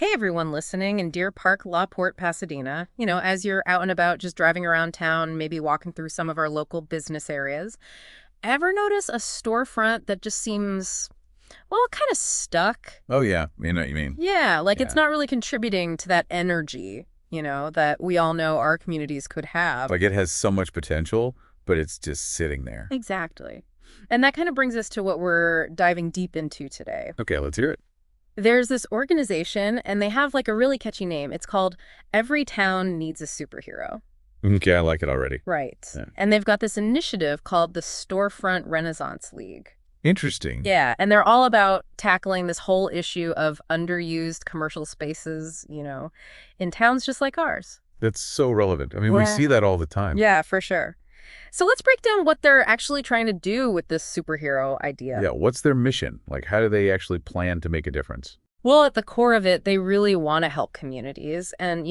Hey, everyone listening in Deer Park, La Porte, Pasadena. As you're out and about just driving around town, maybe walking through some of our local business areas, ever notice a storefront that just seems, well, kind of stuck? Oh, yeah. You know what you mean. Yeah, like it's Yeah. not really contributing to that energy, that we all know our communities could have. Like it has so much potential, but it's just sitting there. Exactly. And that kind of brings us to what we're diving deep into today. Okay, let's hear it. There's this organization, and they have like a really catchy name. It's called Every Town Needs a Superhero. Okay, I like it already. Right. Yeah. And they've got this initiative called the Storefront Renaissance League. Interesting. Yeah, and they're all about tackling this whole issue of underused commercial spaces, in towns just like ours. That's so relevant. I mean, we see that all the time. Yeah, for sure. So let's break down what they're actually trying to do with this superhero idea. Yeah, what's their mission? Like, how do they actually plan to make a difference? Well, at the core of it, they really want to help communities and,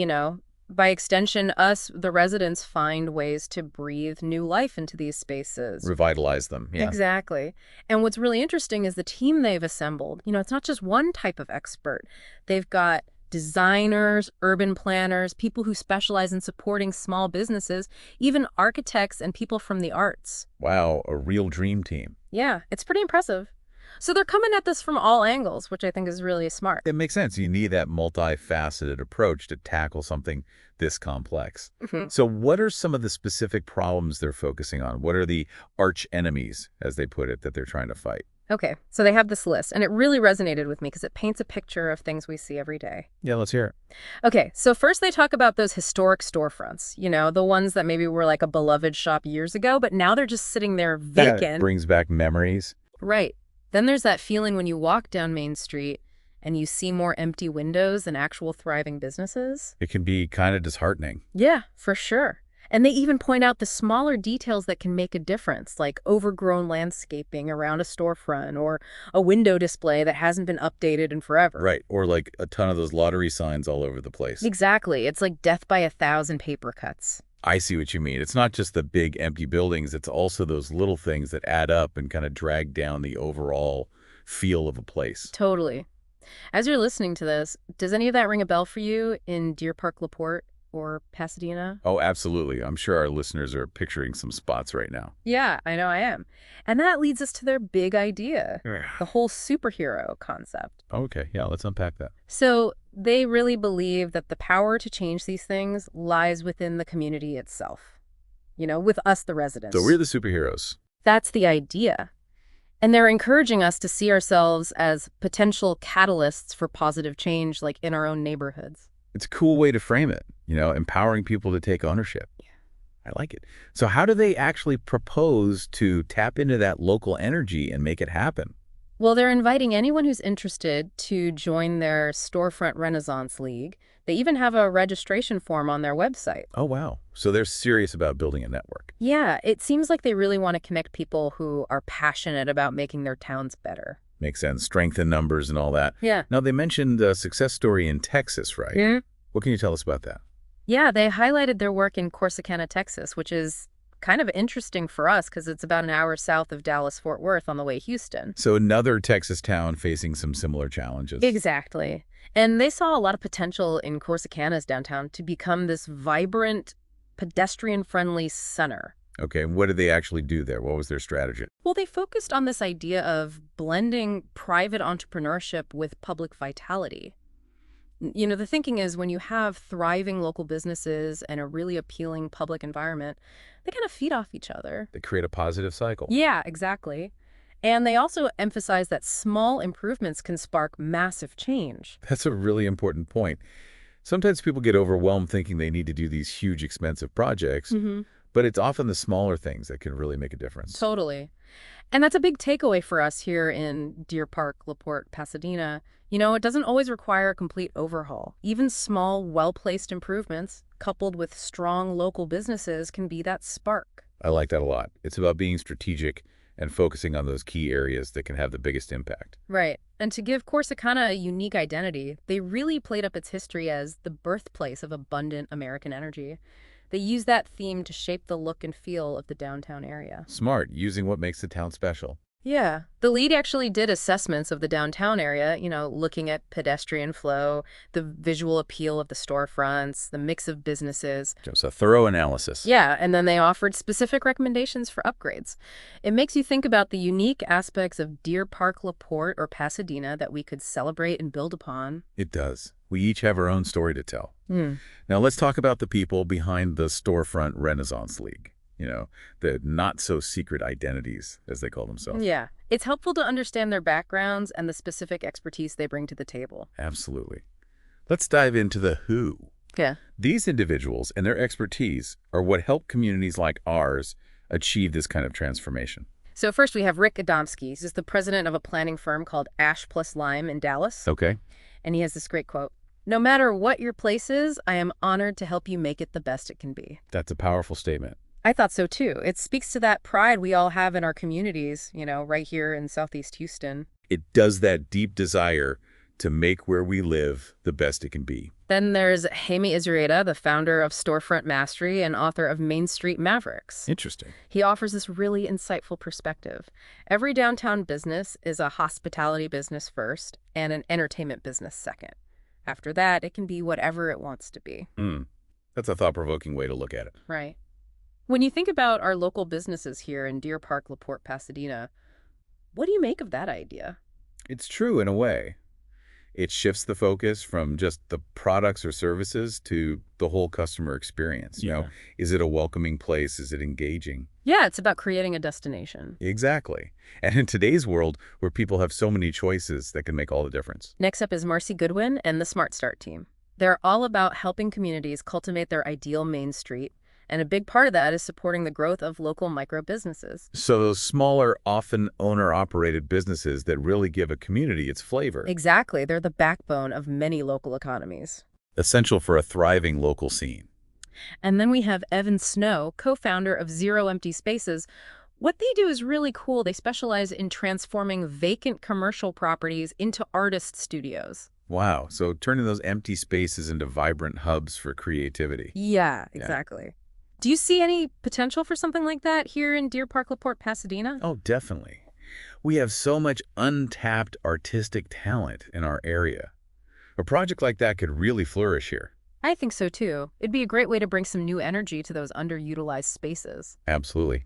by extension, us, the residents, find ways to breathe new life into these spaces. Revitalize them. Yeah. Exactly. And what's really interesting is the team they've assembled. It's not just one type of expert. They've got designers, urban planners, people who specialize in supporting small businesses, even architects and people from the arts. Wow, a real dream team. Yeah, it's pretty impressive. So they're coming at this from all angles, which I think is really smart. It makes sense. You need that multifaceted approach to tackle something this complex. So what are some of the specific problems they're focusing on? What are the arch enemies, as they put it, that they're trying to fight? Okay, so they have this list, and it really resonated with me because it paints a picture of things we see every day. Yeah, let's hear it. Okay, so first they talk about those historic storefronts, the ones that maybe were like a beloved shop years ago, but now they're just sitting there vacant. Brings back memories. Right. Then there's that feeling when you walk down Main Street and you see more empty windows than actual thriving businesses. It can be kind of disheartening. Yeah, for sure. And they even point out the smaller details that can make a difference, like overgrown landscaping around a storefront or a window display that hasn't been updated in forever. Right, or like a ton of those lottery signs all over the place. Exactly. It's like death by 1,000 paper cuts. I see what you mean. It's not just the big empty buildings. It's also those little things that add up and kind of drag down the overall feel of a place. Totally. As you're listening to this, does any of that ring a bell for you in Deer Park, La Porte, or Pasadena? Oh, absolutely. I'm sure our listeners are picturing some spots right now. Yeah, I know I am. And that leads us to their big idea, the whole superhero concept. Okay, yeah, let's unpack that. So they really believe that the power to change these things lies within the community itself, with us, the residents. So we're the superheroes. That's the idea. And they're encouraging us to see ourselves as potential catalysts for positive change, like in our own neighborhoods. It's a cool way to frame it, empowering people to take ownership. Yeah. I like it. So how do they actually propose to tap into that local energy and make it happen? Well, they're inviting anyone who's interested to join their Storefront Renaissance League. They even have a registration form on their website. Oh, wow. So they're serious about building a network. Yeah, it seems like they really want to connect people who are passionate about making their towns better. Makes sense. Strength in numbers and all that. Yeah. Now, they mentioned a success story in Texas, right? Yeah. What can you tell us about that? Yeah, they highlighted their work in Corsicana, Texas, which is kind of interesting for us because it's about an hour south of Dallas-Fort Worth on the way to Houston. So another Texas town facing some similar challenges. Exactly. And they saw a lot of potential in Corsicana's downtown to become this vibrant, pedestrian-friendly center. Okay, and what did they actually do there? What was their strategy? Well, they focused on this idea of blending private entrepreneurship with public vitality. The thinking is when you have thriving local businesses and a really appealing public environment, they kind of feed off each other. They create a positive cycle. Yeah, exactly. And they also emphasize that small improvements can spark massive change. That's a really important point. Sometimes people get overwhelmed thinking they need to do these huge, expensive projects, but it's often the smaller things that can really make a difference. Totally. And that's a big takeaway for us here in Deer Park, La Porte, Pasadena. It doesn't always require a complete overhaul. Even small, well-placed improvements, coupled with strong local businesses, can be that spark. I like that a lot. It's about being strategic and focusing on those key areas that can have the biggest impact. Right. And to give Corsicana a unique identity, they really played up its history as the birthplace of abundant American energy. They use that theme to shape the look and feel of the downtown area. Smart, using what makes the town special. Yeah. The lead actually did assessments of the downtown area, looking at pedestrian flow, the visual appeal of the storefronts, the mix of businesses. Just a thorough analysis. Yeah, and then they offered specific recommendations for upgrades. It makes you think about the unique aspects of Deer Park, LaPorte, or Pasadena that we could celebrate and build upon. It does. We each have our own story to tell. Hmm. Now let's talk about the people behind the Storefront Renaissance League. The not-so-secret identities, as they call themselves. Yeah. It's helpful to understand their backgrounds and the specific expertise they bring to the table. Absolutely. Let's dive into the who. Yeah. These individuals and their expertise are what help communities like ours achieve this kind of transformation. So first we have Rick Adamski. He's the president of a planning firm called Ash Plus Lime in Dallas. Okay. And he has this great quote: "No matter what your place is, I am honored to help you make it the best it can be." That's a powerful statement. I thought so too. It speaks to that pride we all have in our communities, right here in Southeast Houston. It does that deep desire to make where we live the best it can be. Then there's Jaime Izureta, the founder of Storefront Mastery and author of Main Street Mavericks. Interesting. He offers this really insightful perspective. Every downtown business is a hospitality business first and an entertainment business second. After that, it can be whatever it wants to be. That's a thought-provoking way to look at it. Right. When you think about our local businesses here in Deer Park, LaPorte, Pasadena, what do you make of that idea? It's true in a way. It shifts the focus from just the products or services to the whole customer experience. Is it a welcoming place? Is it engaging? Yeah, it's about creating a destination. Exactly. And in today's world, where people have so many choices, that can make all the difference. Next up is Marcy Goodwin and the Smart Start team. They're all about helping communities cultivate their ideal Main Street, and a big part of that is supporting the growth of local micro businesses. So those smaller, often owner-operated businesses that really give a community its flavor. Exactly. They're the backbone of many local economies. Essential for a thriving local scene. And then we have Evan Snow, co-founder of Zero Empty Spaces. What they do is really cool. They specialize in transforming vacant commercial properties into artist studios. Wow. So turning those empty spaces into vibrant hubs for creativity. Yeah, exactly. Do you see any potential for something like that here in Deer Park, LaPorte, Pasadena? Oh, definitely. We have so much untapped artistic talent in our area. A project like that could really flourish here. I think so, too. It'd be a great way to bring some new energy to those underutilized spaces. Absolutely.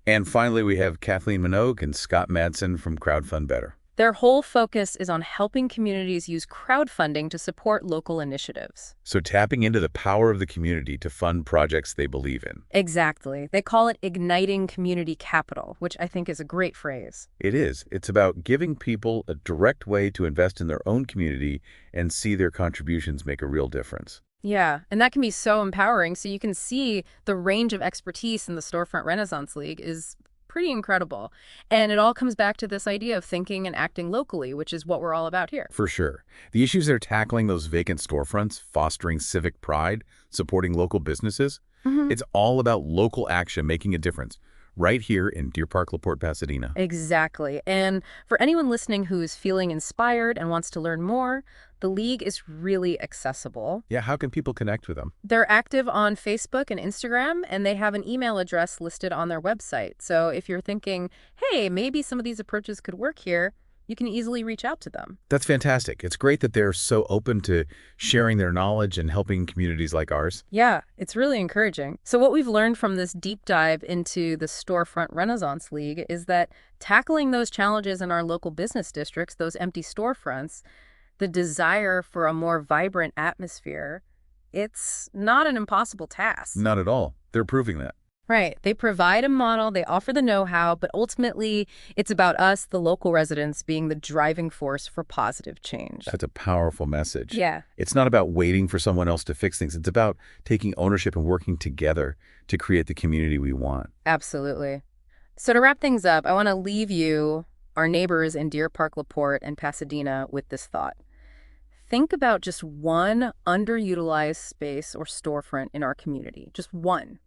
And finally, we have Kathleen Minogue and Scott Madsen from Crowdfund Better. Their whole focus is on helping communities use crowdfunding to support local initiatives. So tapping into the power of the community to fund projects they believe in. Exactly. They call it igniting community capital, which I think is a great phrase. It is. It's about giving people a direct way to invest in their own community and see their contributions make a real difference. Yeah, and that can be so empowering. So you can see the range of expertise in the Storefront Renaissance League is pretty incredible. And it all comes back to this idea of thinking and acting locally, which is what we're all about here. For sure. The issues they're tackling, those vacant storefronts, fostering civic pride, supporting local businesses, it's all about local action making a difference right here in Deer Park, LaPorte, Pasadena. Exactly. And for anyone listening who is feeling inspired and wants to learn more, the League is really accessible. Yeah, how can people connect with them? They're active on Facebook and Instagram, and they have an email address listed on their website. So if you're thinking, hey, maybe some of these approaches could work here, you can easily reach out to them. That's fantastic. It's great that they're so open to sharing their knowledge and helping communities like ours. Yeah, it's really encouraging. So what we've learned from this deep dive into the Storefront Renaissance League is that tackling those challenges in our local business districts, those empty storefronts, the desire for a more vibrant atmosphere, it's not an impossible task. Not at all. They're proving that. Right. They provide a model, they offer the know-how, but ultimately it's about us, the local residents, being the driving force for positive change. That's a powerful message. Yeah. It's not about waiting for someone else to fix things. It's about taking ownership and working together to create the community we want. Absolutely. So to wrap things up, I want to leave you, our neighbors in Deer Park, LaPorte, and Pasadena, with this thought. Think about just one underutilized space or storefront in our community. Just one.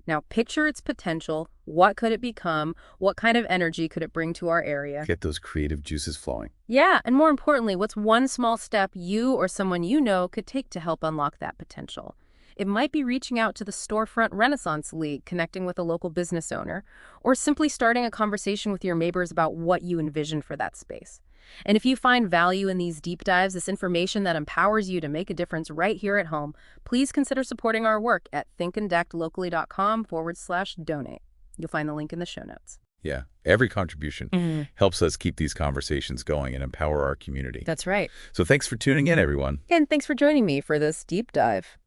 Now, picture its potential. What could it become? What kind of energy could it bring to our area? Get those creative juices flowing. Yeah, and more importantly, what's one small step you or someone you know could take to help unlock that potential? it might be reaching out to the Storefront Renaissance League, connecting with a local business owner, or simply starting a conversation with your neighbors about what you envision for that space. And if you find value in these deep dives, this information that empowers you to make a difference right here at home, please consider supporting our work at thinkandactlocally.com/donate. You'll find the link in the show notes. Yeah, every contribution helps us keep these conversations going and empower our community. That's right. So thanks for tuning in, everyone. And thanks for joining me for this deep dive.